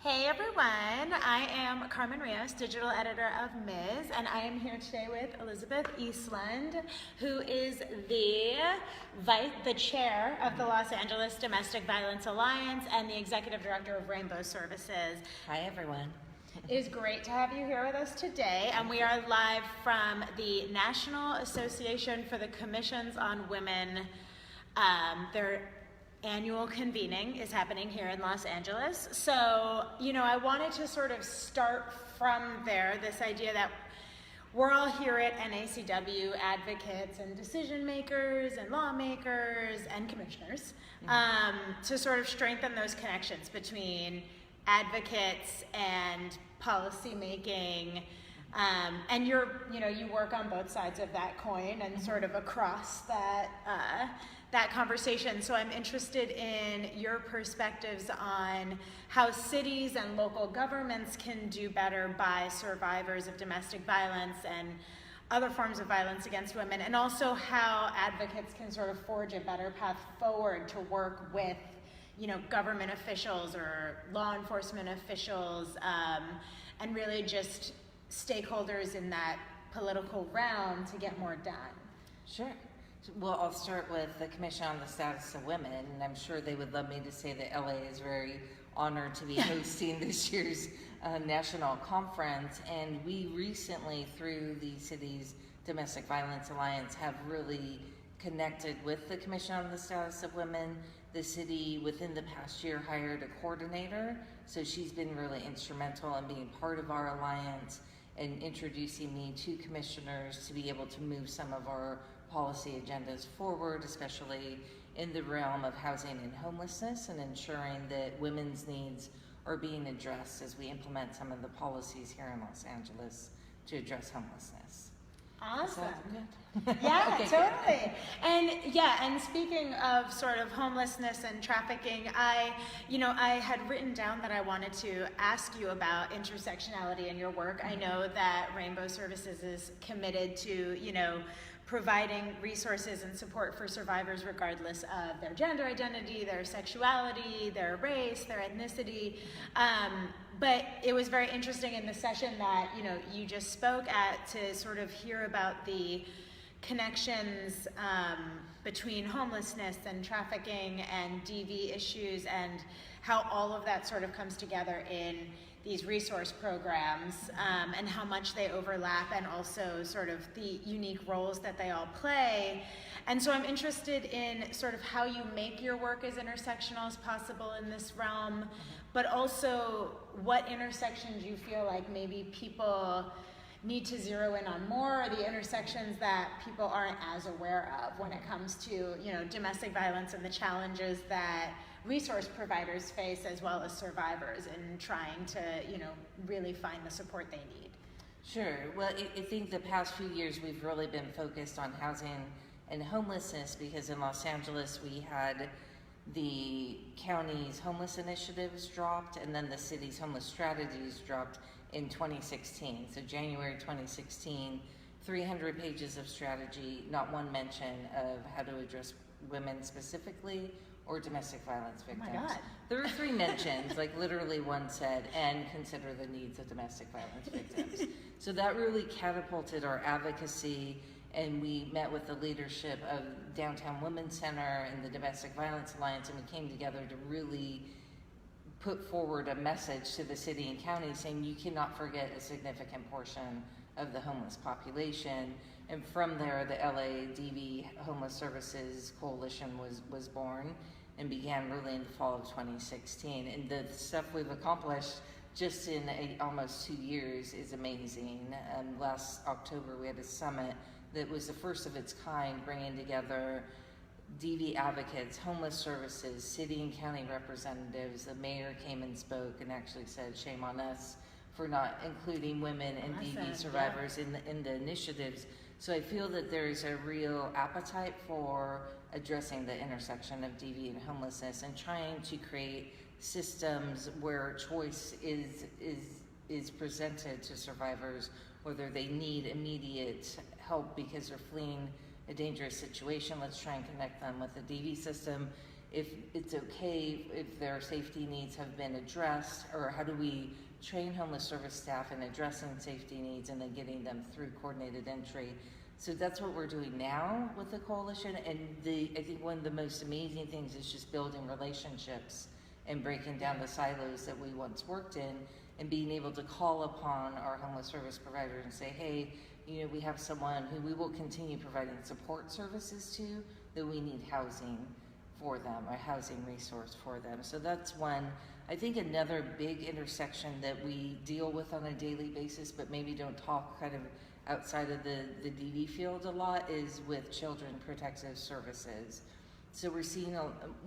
Hey everyone, I am Carmen Rios, digital editor of Ms., and I am here today with Elizabeth Eastlund, who is the chair of the Los Angeles Domestic Violence Alliance and the executive director of Rainbow Services. Hi everyone. It is great to have you here with us today, and we are live from the National Association for the Commissions on Women. Their annual convening is happening here in Los Angeles. So, I wanted to sort of start from there, this idea that we're all here at NACW, advocates and decision makers and lawmakers and commissioners, to sort of strengthen those connections between advocates and policy making. And you work on both sides of that coin and sort of across that conversation. So I'm interested in your perspectives on how cities and local governments can do better by survivors of domestic violence and other forms of violence against women, and also how advocates can sort of forge a better path forward to work with government officials or law enforcement officials, and really just stakeholders in that political realm to get more done. Sure. Well, I'll start with the Commission on the Status of Women, and I'm sure they would love me to say that LA is very honored to be hosting this year's national conference. And we recently, through the city's Domestic Violence Alliance, have really connected with the Commission on the Status of Women. The city, within the past year, hired a coordinator, so she's been really instrumental in being part of our alliance and introducing me to commissioners to be able to move some of our policy agendas forward, especially in the realm of housing and homelessness, and ensuring that women's needs are being addressed as we implement some of the policies here in Los Angeles to address homelessness. Awesome. Good? Yeah, Okay, totally. And speaking of sort of homelessness and trafficking, I had written down that I wanted to ask you about intersectionality in your work. I know that Rainbow Services is committed to, providing resources and support for survivors regardless of their gender identity, their sexuality, their race, their ethnicity. But it was very interesting in the session that you just spoke at to sort of hear about the connections between homelessness and trafficking and DV issues, and how all of that sort of comes together in these resource programs, and how much they overlap, and also sort of the unique roles that they all play. And so I'm interested in sort of how you make your work as intersectional as possible in this realm, but also what intersections you feel like maybe people need to zero in on more, or the intersections that people aren't as aware of when it comes to domestic violence and the challenges that resource providers face, as well as survivors, in trying to really find the support they need. Sure. Well, I think the past few years we've really been focused on housing and homelessness, because in Los Angeles we had the county's homeless initiatives dropped, and then the city's homeless strategies dropped in 2016. So January 2016, 300 pages of strategy, not one mention of how to address women specifically or domestic violence victims. Oh my God. There were 3 mentions, like literally one said, and consider the needs of domestic violence victims. So that really catapulted our advocacy, and we met with the leadership of Downtown Women's Center and the Domestic Violence Alliance, and we came together to really put forward a message to the city and county saying you cannot forget a significant portion of the homeless population. And from there, the LA DV Homeless Services Coalition was born and began really in the fall of 2016. And the stuff we've accomplished just in almost 2 years is amazing. Last October, we had a summit that was the first of its kind, bringing together DV advocates, homeless services, city and county representatives. The mayor came and spoke and actually said, shame on us for not including women and DV survivors in the initiatives. So I feel that there's a real appetite for addressing the intersection of DV and homelessness, and trying to create systems where choice is presented to survivors, whether they need immediate help because they're fleeing a dangerous situation. Let's try and connect them with the DV system. if it's okay if their safety needs have been addressed, or how do we train homeless service staff in addressing safety needs and then getting them through coordinated entry. So that's what we're doing now with the coalition, and I think one of the most amazing things is just building relationships and breaking down the silos that we once worked in, and being able to call upon our homeless service provider and say, hey, you know, we have someone who we will continue providing support services to, that we need housing for them, a housing resource for them. So that's one. I think another big intersection that we deal with on a daily basis, but maybe don't talk kind of outside of the DD field a lot, is with children protective services. So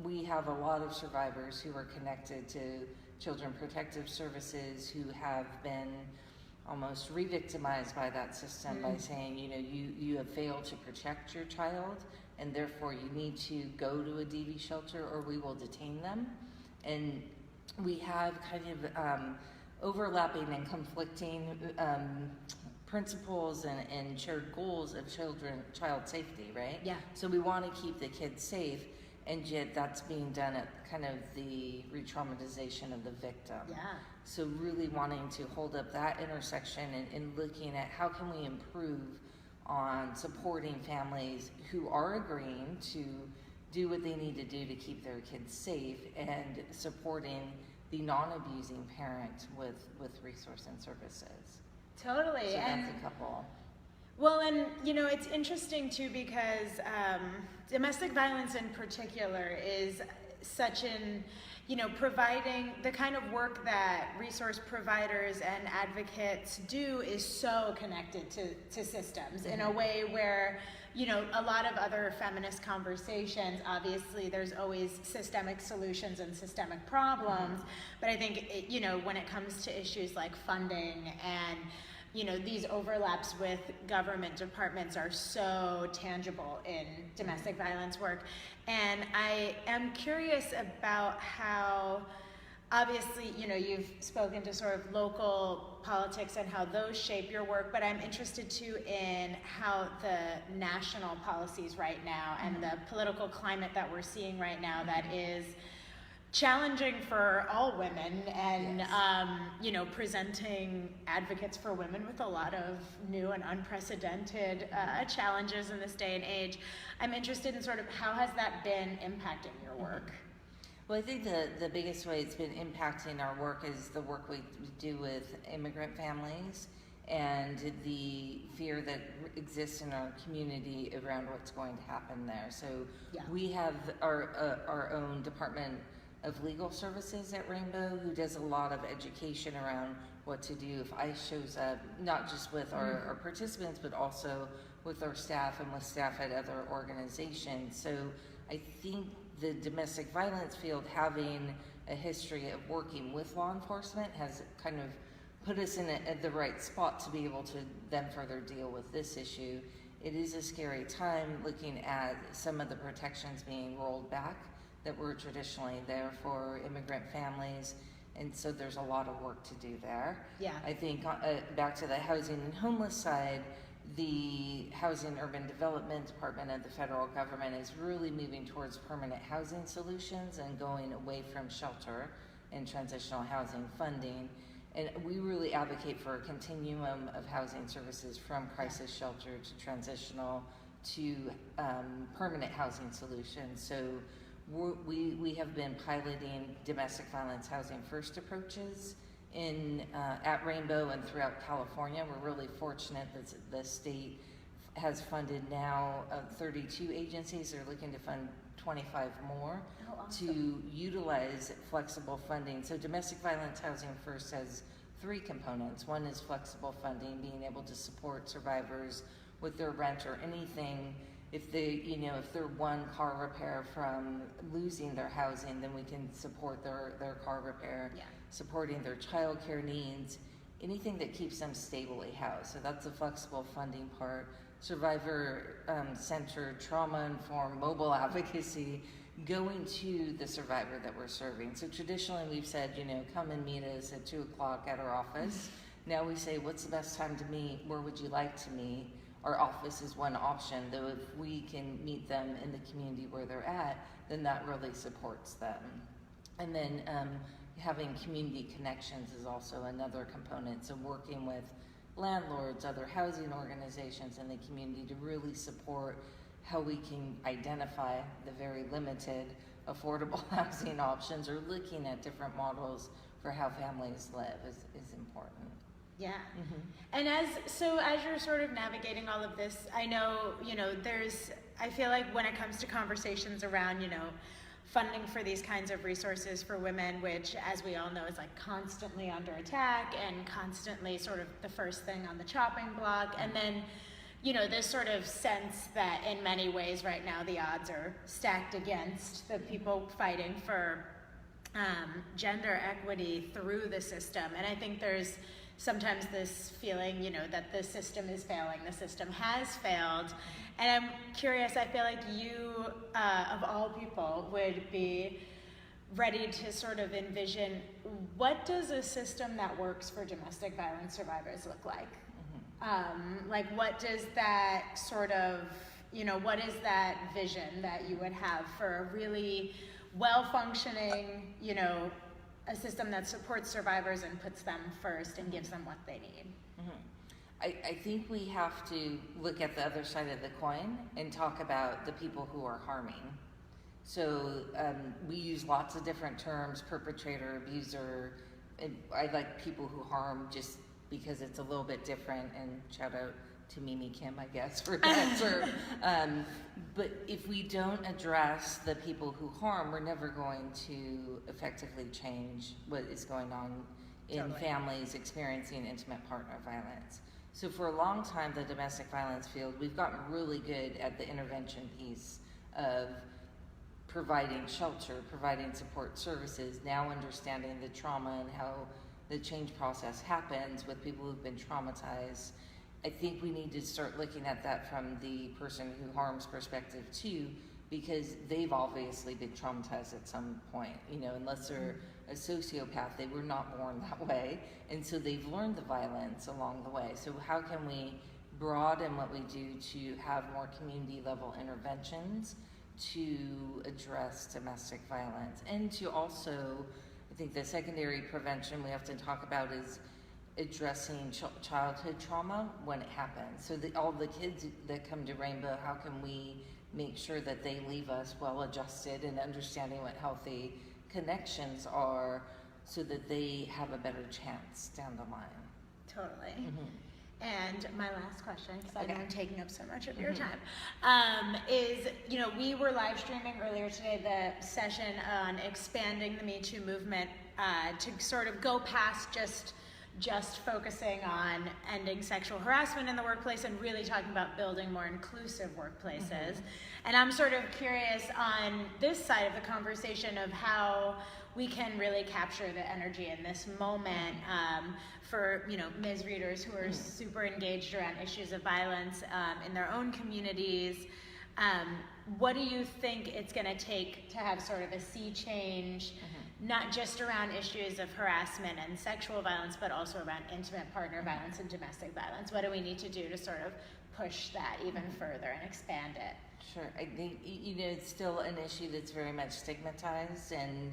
we have a lot of survivors who are connected to children protective services who have been almost re-victimized by that system by saying, you know, you have failed to protect your child, and therefore you need to go to a DV shelter or we will detain them. And we have kind of overlapping and conflicting principles and shared goals of child safety, right? Yeah. So we want to keep the kids safe, and yet that's being done at kind of the re-traumatization of the victim. Yeah. So really wanting to hold up that intersection and looking at how can we improve on supporting families who are agreeing to do what they need to do to keep their kids safe, and supporting the non-abusing parent with resource and services. Totally. So and that's a couple. Well, and you know, it's interesting too, because domestic violence in particular is such an, you know, providing the kind of work that resource providers and advocates do is so connected to systems in a way where, you know, a lot of other feminist conversations, obviously there's always systemic solutions and systemic problems, but I think, you know, when it comes to issues like funding and, you know, these overlaps with government departments are so tangible in domestic violence work. And I am curious about how, obviously, you know, you've spoken to sort of local politics and how those shape your work, but I'm interested too in how the national policies right now and the political climate that we're seeing right now that is challenging for all women, and Yes. You know, presenting advocates for women with a lot of new and unprecedented challenges in this day and age. I'm interested in sort of how has that been impacting your work? Well, I think the biggest way it's been impacting our work is the work we do with immigrant families and the fear that exists in our community around what's going to happen there. So Yeah. we have our own Department of Legal Services at Rainbow, who does a lot of education around what to do if ICE shows up, not just with our participants, but also with our staff and with staff at other organizations. So I think the domestic violence field, having a history of working with law enforcement, has kind of put us in at the right spot to be able to then further deal with this issue. It is a scary time looking at some of the protections being rolled back that were traditionally there for immigrant families, and so there's a lot of work to do there. Yeah. I think back to the housing and homeless side, the Housing and Urban Development Department of the federal government is really moving towards permanent housing solutions and going away from shelter and transitional housing funding. And we really advocate for a continuum of housing services from crisis shelter to transitional to permanent housing solutions. So we have been piloting domestic violence housing first approaches at Rainbow and throughout California. We're really fortunate that the state has funded now 32 agencies. They're looking to fund 25 more to utilize flexible funding. So domestic violence housing first has 3 components. One is flexible funding, being able to support survivors with their rent or anything. If they're one car repair from losing their housing, then we can support their car repair, supporting their childcare needs, anything that keeps them stably housed. So that's the flexible funding part. Survivor-centered, trauma-informed mobile advocacy, going to the survivor that we're serving. So traditionally we've said, come and meet us at 2 o'clock at our office. Now we say, what's the best time to meet? Where would you like to meet? our office is one option, though if we can meet them in the community where they're at, then that really supports them. And then having community connections is also another component. So working with landlords, other housing organizations in the community to really support how we can identify the very limited affordable housing options, or looking at different models for how families live is important. Yeah. And as you're sort of navigating all of this, I know, I feel like when it comes to conversations around, funding for these kinds of resources for women, which, as we all know, is like constantly under attack and constantly sort of the first thing on the chopping block. And then, this sort of sense that in many ways right now the odds are stacked against the people fighting for gender equity through the system. And I think there's sometimes this feeling, that the system is failing, the system has failed. And I'm curious, I feel like you, of all people, would be ready to sort of envision, what does a system that works for domestic violence survivors look like? Like, what does that sort of, what is that vision that you would have for a really well-functioning, a system that supports survivors and puts them first and gives them what they need? I think we have to look at the other side of the coin and talk about the people who are harming. So we use lots of different terms: perpetrator, abuser, and I like people who harm just because it's a little bit different, and shout out to Mimi Kim, I guess, for that term. But if we don't address the people who harm, we're never going to effectively change what is going on in families experiencing intimate partner violence. So for a long time, the domestic violence field, we've gotten really good at the intervention piece of providing shelter, providing support services, now understanding the trauma and how the change process happens with people who've been traumatized. I think we need to start looking at that from the person who harms perspective too, because they've obviously been traumatized at some point, unless they're a sociopath, they were not born that way. And so they've learned the violence along the way. So how can we broaden what we do to have more community level interventions to address domestic violence? And to also, I think the secondary prevention we have to talk about is addressing childhood trauma when it happens. So all the kids that come to Rainbow, how can we make sure that they leave us well adjusted and understanding what healthy connections are, so that they have a better chance down the line? Totally. And my last question, because I know I'm taking up so much of your time, is, we were live streaming earlier today the session on expanding the Me Too movement to sort of go past just focusing on ending sexual harassment in the workplace and really talking about building more inclusive workplaces. And I'm sort of curious on this side of the conversation of how we can really capture the energy in this moment for Ms. readers who are super engaged around issues of violence in their own communities. What do you think it's going to take to have sort of a sea change, not just around issues of harassment and sexual violence, but also around intimate partner violence and domestic violence? What do we need to do to sort of push that even further and expand it? Sure. I think, it's still an issue that's very much stigmatized, and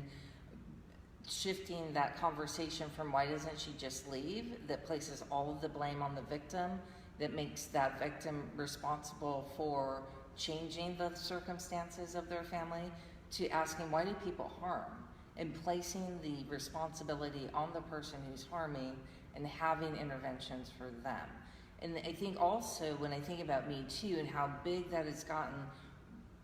shifting that conversation from why doesn't she just leave, that places all of the blame on the victim, that makes that victim responsible for changing the circumstances of their family, to asking why do people harm, and placing the responsibility on the person who's harming and having interventions for them. And I think also, when I think about Me Too and how big that has gotten,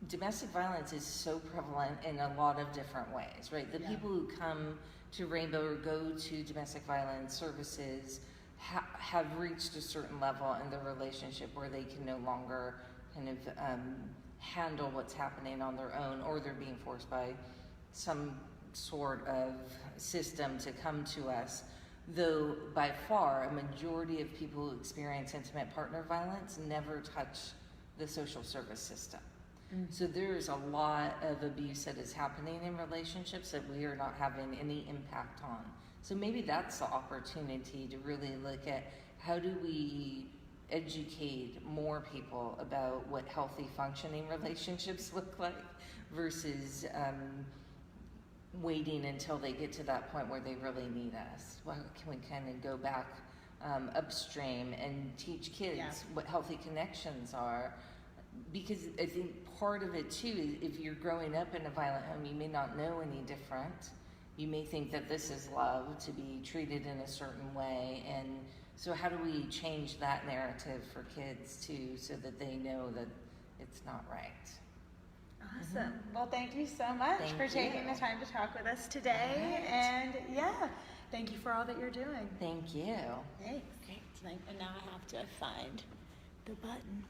domestic violence is so prevalent in a lot of different ways, right? The people who come to Rainbow or go to domestic violence services have reached a certain level in their relationship where they can no longer kind of handle what's happening on their own, or they're being forced by some sort of system to come to us. Though by far a majority of people who experience intimate partner violence never touch the social service system. So there is a lot of abuse that is happening in relationships that we are not having any impact on. So maybe that's the opportunity to really look at how do we educate more people about what healthy functioning relationships look like versus waiting until they get to that point where they really need us. Well, can we kind of go back upstream and teach kids what healthy connections are? Because I think part of it too is if you're growing up in a violent home, you may not know any different. You may think that this is love, to be treated in a certain way. And so how do we change that narrative for kids too, so that they know that it's not right? Awesome. Well, thank you so much for taking the time to talk with us today. And thank you for all that you're doing. Thank you. Thanks. Great. And now I have to find the button.